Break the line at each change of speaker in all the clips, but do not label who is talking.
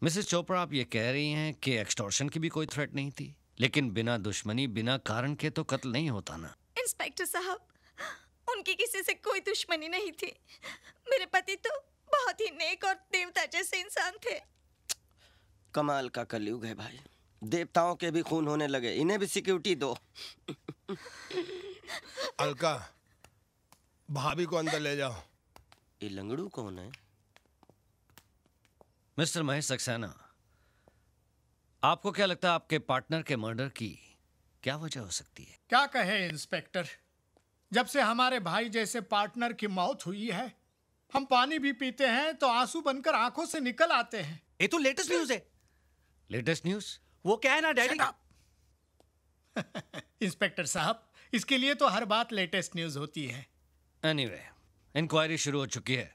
Mrs Chopra, आप ये कह रही हैं कि एक्सटॉर्शन की भी कोई थ्रेट नहीं थी, लेकिन बिना दुश्मनी बिना कारण के तो कत्ल नहीं होता ना।
इंस्पेक्टर साहब, उनकी किसी से कोई दुश्मनी नहीं थी। मेरे पति तो बहुत ही नेक और देवता जैसे इंसान थे।
कमाल का कलयुग है भाई, देवताओं के भी खून होने लगे, इन्हें भी सिक्योरिटी दो।
अलका, भाभी को अंदर ले जाओ।
ये लंगड़ू कौन है?
मिस्टर महेश सक्सेना, आपको क्या लगता है आपके पार्टनर के मर्डर की क्या वजह हो सकती है?
क्या कहे इंस्पेक्टर, जब से हमारे भाई जैसे पार्टनर की मौत हुई है, हम पानी भी पीते हैं तो आंसू बनकर आंखों से निकल आते हैं।
ये तो लेटेस्ट न्यूज़ है।
Latest news?
वो क्या है ना डैडी।
इंस्पेक्टर साहब, इसके लिए तो हर बात लेटेस्ट न्यूज़ होती है।
एनीवे, इंक्वायरी शुरू हो चुकी है।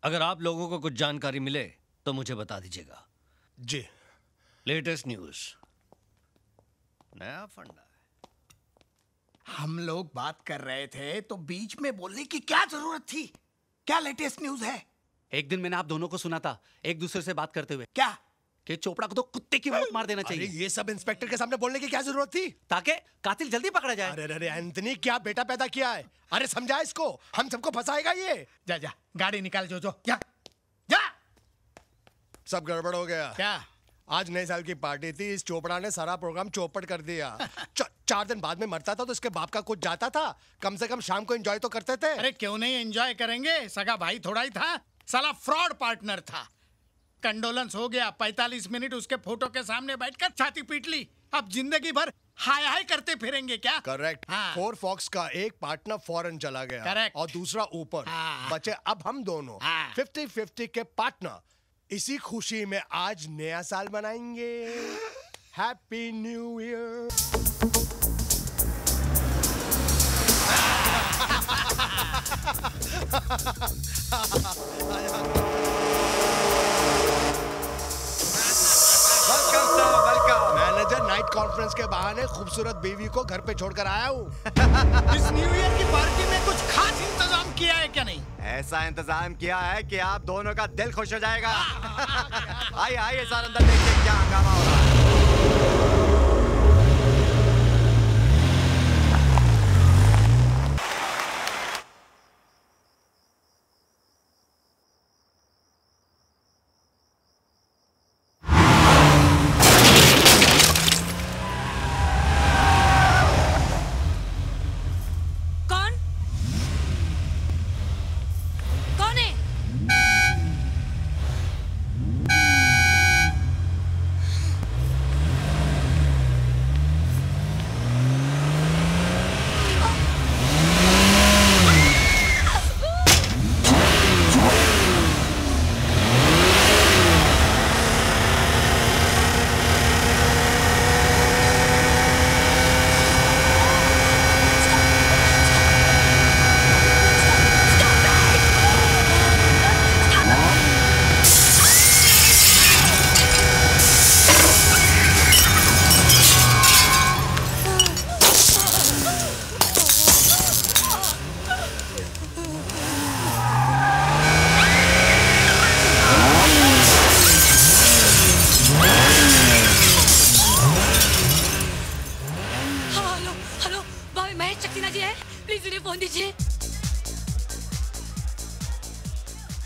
अगर आप लोगों को कुछ जानकारी मिले तो मुझे बता दीजिएगा।
जी।
लेटेस्ट न्यूज़, नया फंडा है।
हम लोग बात कर रहे थे तो बीच में बोलने की क्या जरूरत थी? क्या लेटेस्ट न्यूज़ है?
एक दिन मैंने आप दोनों को सुना था एक दूसरे से बात करते हुए।
क्या?
कि चोपड़ा को तो कुत्ते की मौत मार देना चाहिए।
अरे ये सब इंस्पेक्टर के सामने बोलने की क्या जरूरत थी?
ताकि कातिल जल्दी पकड़ा जाए।
अरे अरे एंथनी, क्या बेटा पैदा किया है? अरे समझा इसको, हम सबको फंसाएगा ये।
जा जा, गाड़ी निकाल जो जा जा।
सब गड़बड़ हो गया।
क्या?
आज नए साल की पार्टी थी, इस चोपड़ा ने सारा प्रोग्राम चौपट कर दिया। 4 दिन बाद में मरता था तो इसके बाप का कुछ जाता था, कम से कम शाम को एंजॉय तो करते थे।
अरे क्यों नहीं एंजॉय करेंगे, सगा भाई थोड़ा ही था, साला फ्रॉड पार्टनर था। कंडोलेंस हो गया, 45 मिनट उसके फोटो के सामने बैठकर छाती पीट ली। अब जिंदगी भर हाय हाय करते फिरेंगे क्या?
करेक्ट।
हाँ।
4 फॉक्स का एक पार्टनर फॉरेन चला गया।
Correct।
और दूसरा ऊपर।
हाँ।
बचे अब हम दोनों।
हाँ।
50-50 के पार्टनर। इसी खुशी में आज नया साल मनाएंगे। Happy new year. Manager night conference के बहाने खूबसूरत बीवी को घर पे छोड़कर आया हूँ।
इस न्यू ईयर की पार्टी में कुछ खास इंतजाम किया है क्या? नहीं,
ऐसा इंतजाम किया है कि आप दोनों का दिल खुश हो जाएगा। आइए आइए सर, अंदर देखिए क्या हंगामा हो रहा है।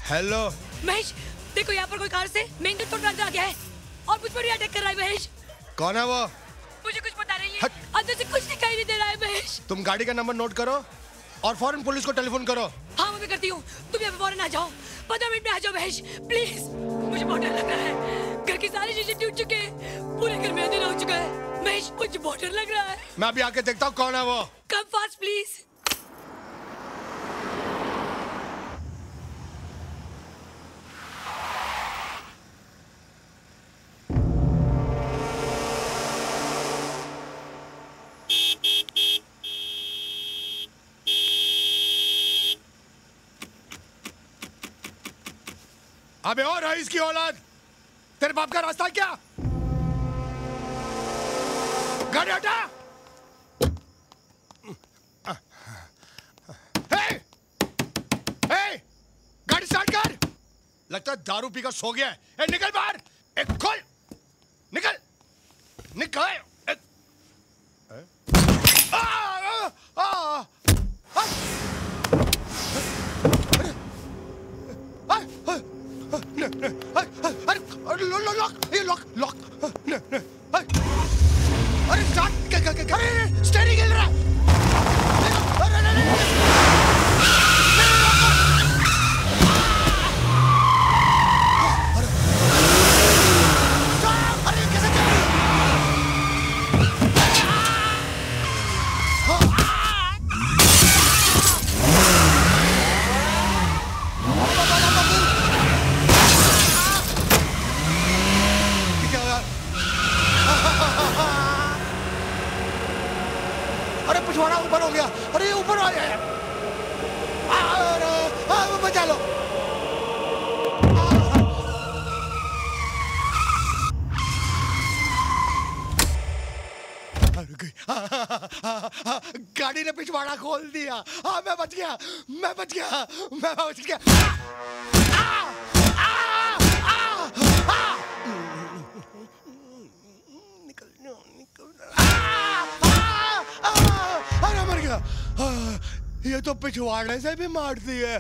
हेलो
महेश, देखो यहाँ पर कोई कार से मेन गेट तोड़ अंदर आ गया है और मुझ पर भी अटैक कर रहा है। महेश,
कौन है वो?
मुझे कुछ पता नहीं है, अंदर से कुछ दिखाई नहीं दे रहा है। महेश,
तुम गाड़ी का नंबर नोट करो और फौरन पुलिस को टेलीफोन करो।
हाँ मैं करती हूँ, तुम यहाँ पे फौरन आ जाओ, 15 मिनट में आ जाओ। महेश प्लीज, मुझे बहुत डर लग रहा है, घर के सारे शीशे टूट चुके हैं, पूरे घर में अंधेरा हो चुका है। महेश मुझे बहुत डर लग रहा है।
मैं अभी आके देखता हूँ कौन है वो।
Come fast please.
अबे और है इसकी औलाद, तेरे बाप का रास्ता क्या? गाड़ी हटा। गाड़ी स्टार्ट कर। लगता है दारू पीकर सो गया है। निकल बाहर, खोल, निकल, निकल। आ, आ, आ, आ, लॉक। अरे स्टार्ट, अरे स्टीयरिंग हिल रहा। अरे पिछवाड़ा ऊपर हो गया। अरे ऊपर आ जाए। बचा लो। गाड़ी ने पिछवाड़ा खोल दिया। हाँ मैं बच गया, मैं बच गया, मैं बच गया। अरे मर गया। ये तो पिछवाड़े से भी मारती है।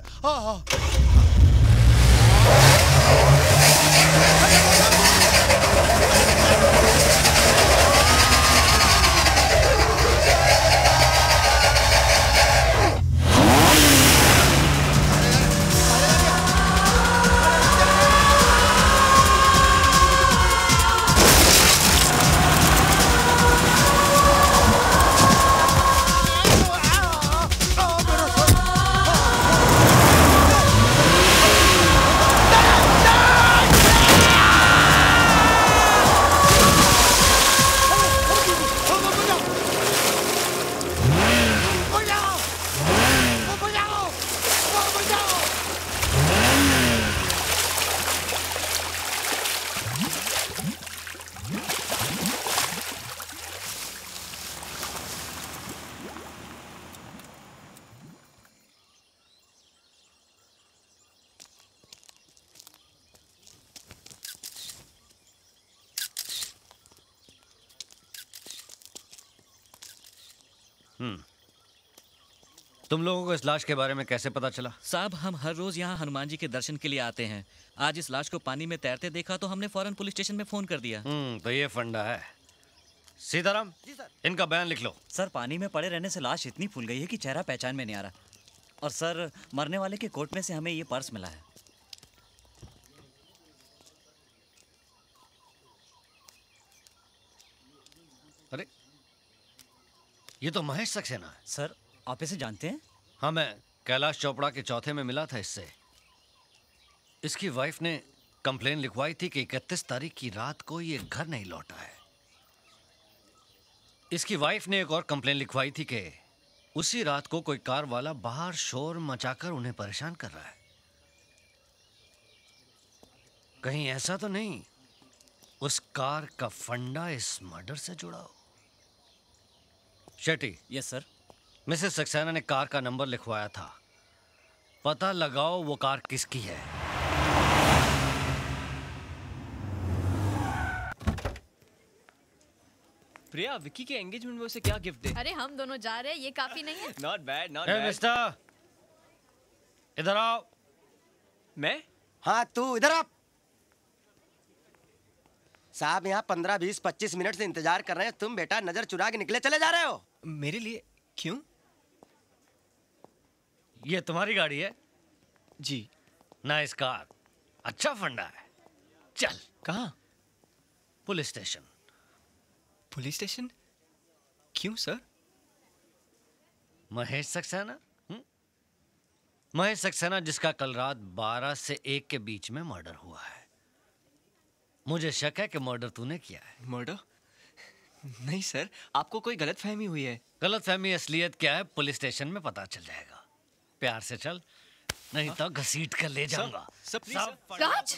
तुम लोगों को इस लाश के बारे में कैसे पता चला?
साहब हम हर रोज यहाँ हनुमान जी के दर्शन के लिए आते हैं। आज इस लाश को पानी में तैरते देखा तो हमने फौरन पुलिस स्टेशन में फोन कर दिया।
तो ये फंडा है। सीताराम
जी सर।
इनका बयान लिख लो।
सर पानी में पड़े रहने से लाश इतनी फूल गई है कि चेहरा पहचान में नहीं आ रहा। और सर मरने वाले के कोट में से हमें ये पर्स मिला है।
अरे ये तो महेश सक्सेना है।
सर आप इसे जानते हैं?
हाँ मैं कैलाश चोपड़ा के चौथे में मिला था इससे। इसकी वाइफ ने कंप्लेन लिखवाई थी कि 31 तारीख की रात को ये घर नहीं लौटा है। इसकी वाइफ ने एक और कंप्लेन लिखवाई थी कि उसी रात को कोई कार वाला बाहर शोर मचाकर उन्हें परेशान कर रहा है। कहीं ऐसा तो नहीं उस कार का फंडा इस मर्डर से जुड़ा हो? Shetty.
Yes sir.
Mrs Saxena ने कार का नंबर लिखवाया था, पता लगाओ वो कार किसकी है।
प्रिया विक्की के एंगेजमेंट में उसे क्या गिफ्ट दे?
अरे हम दोनों जा रहे हैं, ये काफी नहीं है?
Not bad, not
a
bad.
Mister इधर आओ।
मैं?
हाँ तू इधर आप। साहब यहाँ 15, 20, 25 मिनट से इंतजार कर रहे हैं। तुम बेटा नजर चुरा के निकले चले जा रहे हो।
मेरे लिए क्यों?
ये तुम्हारी गाड़ी है?
जी।
नाइस कार, अच्छा फंडा है। चल।
कहाँ?
Police station.
Police station? क्यों सर?
महेश सक्सेना? महेश सक्सेना जिसका कल रात 12 से 1 के बीच में मर्डर हुआ है। मुझे शक है कि मर्डर तूने किया है।
मर्डर? नहीं सर, आपको कोई गलतफहमी हुई है।
गलतफहमी असलियत क्या है पुलिस स्टेशन में पता चल जाएगा। प्यार से चल, नहीं तो घसीट कर ले जाऊंगा।
राज!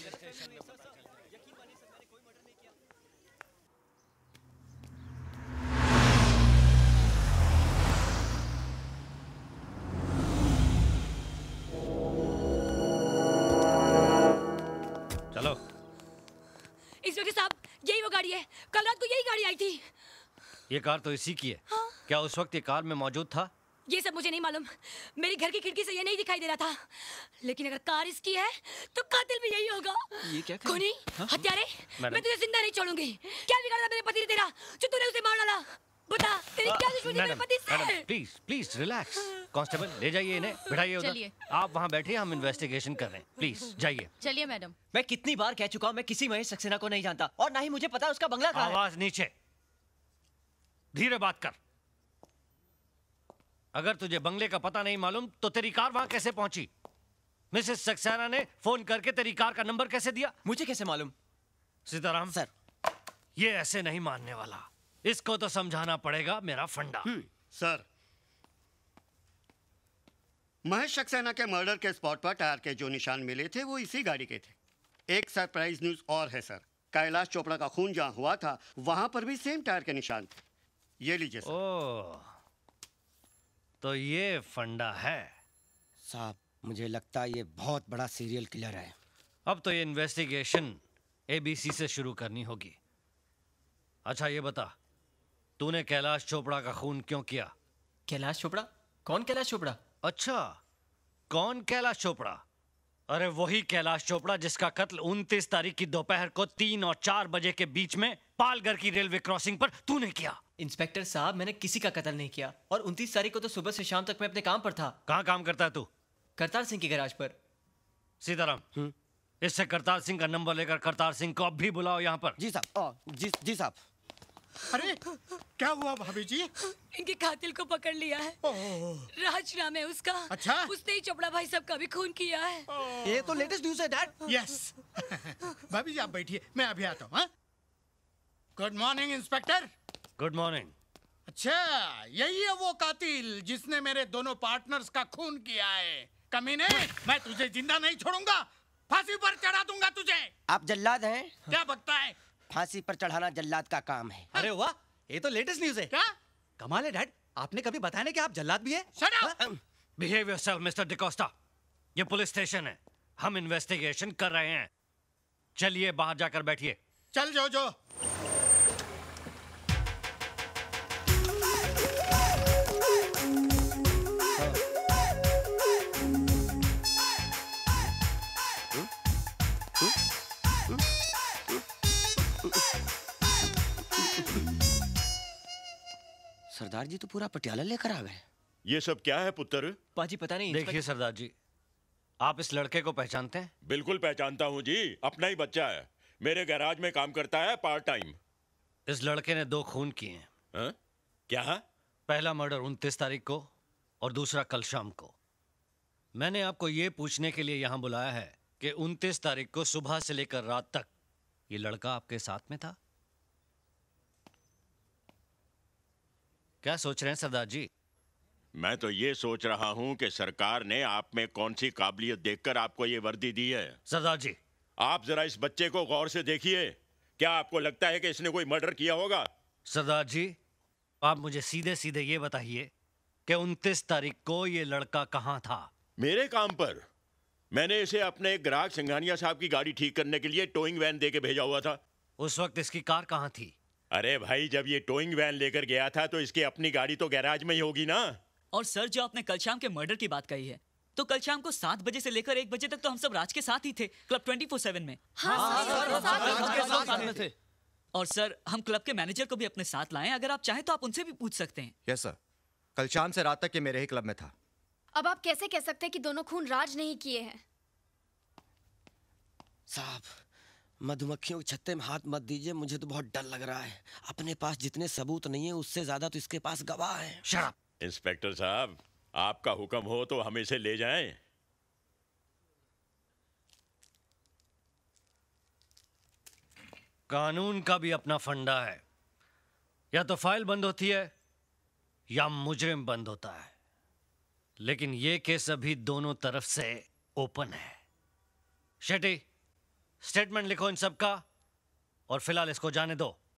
चलो।
इस यही वो गाड़ी है, कल रात को यही गाड़ी आई थी।
ये कार तो इसी की है।
हाँ?
क्या उस वक्त ये कार में मौजूद था?
ये सब मुझे नहीं मालूम, मेरी घर की खिड़की से ये नहीं दिखाई दे रहा था, लेकिन अगर कार इसकी है तो कातिल भी यही होगा।
ये क्या कर...
खूनी, हत्यारे, मैं तुझे जिंदा नहीं छोड़ूंगी। क्या बिगाड़ा था मेरे पति ने तेरा जो तूने उसे मार डाला? बता, तेरी क्या दुश्मनी मेरे पति से?
Madam please please relax. Constable ले जाइए इन्हें, बिठाइए उधर। आप वहाँ बैठिए, हम इन्वेस्टिगेशन कर रहे हैं। प्लीज जाइए।
चलिए मैडम।
मैं कितनी बार कह चुका हूँ मैं किसी महेश सक्सेना को नहीं जानता और ना ही मुझे पता उसका बंगला कहाँ है।
आवाज नीचे, धीरे बात कर। अगर तुझे बंगले का पता नहीं मालूम तो तेरी कार वहां कैसे पहुंची? मिसेस सक्सेना ने फोन करके तेरी कार का नंबर कैसे दिया?
मुझे कैसे मालूम?
सीताराम
सर,
ये ऐसे नहीं मानने वाला, इसको तो समझाना पड़ेगा मेरा फंडा।
सर, महेश सक्सेना के मर्डर के स्पॉट पर टायर के जो निशान मिले थे वो इसी गाड़ी के थे। एक सरप्राइज न्यूज और है सर, कैलाश चोपड़ा का खून जहां हुआ था वहां पर भी सेम टायर के निशान थे। ये लीजिए सर।
ओह, तो ये फंडा है।
साहब मुझे लगता है ये बहुत बड़ा सीरियल किलर है।
अब तो ये इन्वेस्टिगेशन एबीसी से शुरू करनी होगी। अच्छा ये बता, तूने कैलाश चोपड़ा का खून क्यों किया?
कैलाश चोपड़ा? कौन कैलाश चोपड़ा?
अच्छा, कौन कैलाश चोपड़ा? अरे वही कैलाश चोपड़ा जिसका कत्ल 29 तारीख की दोपहर को 3 और 4 बजे के बीच में पालघर की रेलवे क्रॉसिंग पर तूने किया।
इंस्पेक्टर साहब, मैंने किसी का कत्ल नहीं किया और 29 तारीख को तो सुबह से शाम तक मैं अपने काम पर था।
कहाँ काम करता है तू?
करतार सिंह के गैराज पर।
सीताराम, इससे करतार सिंह का नंबर लेकर करतार सिंह को अब भी बुलाओ यहाँ पर।
जी साहब। जी साहब।
अरे क्या हुआ भाभी जी?
इनके कातिल को पकड़ लिया है। राज नाम है उसका।
अच्छा?
उसने ही चोपड़ा भाई सब का भी खून किया है।
ये तो लेटेस्ट न्यूज़ है डैड।
यस। भाभी जी आप बैठिए, मैं अभी आता हूँ। Good morning inspector.
Good morning.
अच्छा, यही है वो कातिल जिसने मेरे दोनों पार्टनर्स का खून किया है। कमीने, मैं तुझे जिंदा नहीं छोड़ूंगा, फांसी पर चढ़ा दूंगा तुझे।
आप जल्लाद हैं?
क्या बकता है?
फांसी पर चढ़ाना जल्लाद का काम है।
अरे वाह, ये तो लेटेस्ट न्यूज़ है।
क्या
कमाल है डैड, आपने कभी बताया नहीं कि आप जल्लाद भी है?
Shut up!
Behave yourself mister D'Costa. ये पुलिस स्टेशन है, हम इन्वेस्टिगेशन कर रहे हैं। चलिए बाहर जाकर बैठिए।
चल जो।
सरदार जी तो पूरा पटियाला लेकर आ गए।
ये सब क्या है पुत्र?
पाजी पता नहीं।
देखिए सरदार जी, आप इस लड़के को पहचानते हैं?
बिल्कुल पहचानता हूँ जी, अपना ही बच्चा है, मेरे गैराज में काम करता है पार्ट टाइम।
इस लड़के ने 2 खून किए हैं।
हाँ? क्या?
पहला मर्डर 29 तारीख को और दूसरा कल शाम को। मैंने आपको ये पूछने के लिए यहाँ बुलाया है कि 29 तारीख को सुबह से लेकर रात तक ये लड़का आपके साथ में था? क्या सोच रहे हैं सरदार जी?
मैं तो ये सोच रहा हूँ कि सरकार ने आप में कौन सी काबिलियत देखकर आपको ये वर्दी दी है।
सरदार जी,
आप जरा इस बच्चे को गौर से देखिए, क्या आपको लगता है कि इसने कोई मर्डर किया होगा?
सरदार जी, आप मुझे सीधे सीधे ये बताइए कि 29 तारीख को ये लड़का कहाँ था?
मेरे काम पर। मैंने इसे अपने ग्राहक सिंघानिया साहब की गाड़ी ठीक करने के लिए टोइंग वैन दे के भेजा हुआ था।
उस वक्त इसकी कार कहाँ थी?
अरे भाई, जब ये टोइंग वैन लेकर गया था तो इसकी अपनी गाड़ी तो गैराज में ही होगी ना।
और सर, जो आपने कल शाम के मर्डर की बात कही है, तो कल शाम को 7 बजे से लेकर 1 बजे तक तो हम सब राज के साथ ही थे, क्लब 24/7 में। और सर, हम क्लब के मैनेजर को भी अपने साथ लाएं, अगर आप चाहें तो आप उनसे भी पूछ सकते हैं।
यस सर, कल शाम से रात तक ये मेरे ही क्लब में था।
अब आप कैसे कह सकते हैं कि दोनों खून राज नहीं किए हैं?
साहब, मधुमक्खियों के छत्ते में हाथ मत दीजिए, मुझे तो बहुत डर लग रहा है। अपने पास जितने सबूत नहीं है उससे ज्यादा तो इसके पास गवाह है।
शराब।
इंस्पेक्टर साहब, आपका हुक्म हो तो हम इसे ले जाएं।
कानून का भी अपना फंडा है, या तो फाइल बंद होती है या मुजरिम बंद होता है, लेकिन ये केस अभी दोनों तरफ से ओपन है। शेट्टी, स्टेटमेंट लिखो इन सब का और फिलहाल इसको जाने दो।